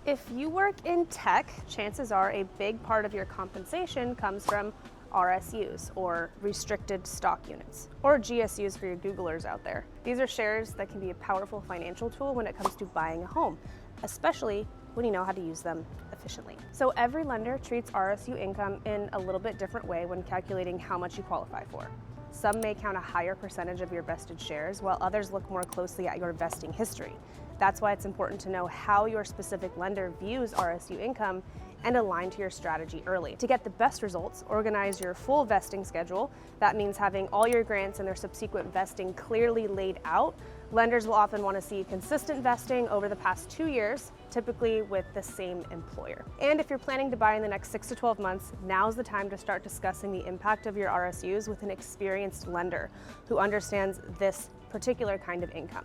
If you work in tech, chances are a big part of your compensation comes from RSUs, or restricted stock units, or GSUs for your Googlers out there. These are shares that can be a powerful financial tool when it comes to buying a home, especially when you know how to use them efficiently. So every lender treats RSU income in a little bit different way when calculating how much you qualify for. Some may count a higher percentage of your vested shares, while others look more closely at your vesting history. That's why it's important to know how your specific lender views RSU income and align to your strategy early. To get the best results, organize your full vesting schedule. That means having all your grants and their subsequent vesting clearly laid out. Lenders will often want to see consistent vesting over the past 2 years, typically with the same employer. And if you're planning to buy in the next 6 to 12 months, now's the time to start discussing the impact of your RSUs with an experienced lender who understands this particular kind of income.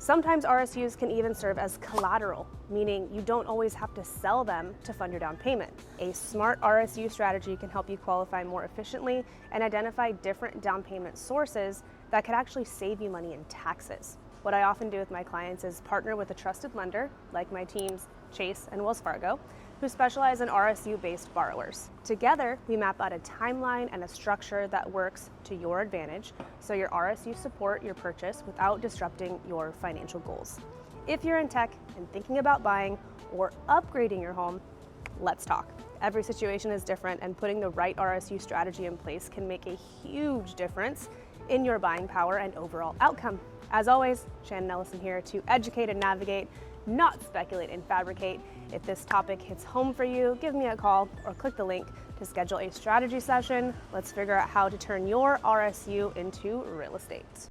Sometimes RSUs can even serve as collateral, meaning you don't always have to sell them to fund your down payment. A smart RSU strategy can help you qualify more efficiently and identify different down payment sources that could actually save you money in taxes. What I often do with my clients is partner with a trusted lender, like my teams Chase and Wells Fargo, who specialize in RSU-based borrowers. Together, we map out a timeline and a structure that works to your advantage, so your RSU support your purchase without disrupting your financial goals. If you're in tech and thinking about buying or upgrading your home, let's talk. Every situation is different, and putting the right RSU strategy in place can make a huge difference in your buying power and overall outcome. As always, Shannon Ellison here to educate and navigate, not speculate and fabricate. If this topic hits home for you, give me a call or click the link to schedule a strategy session. Let's figure out how to turn your RSU into real estate.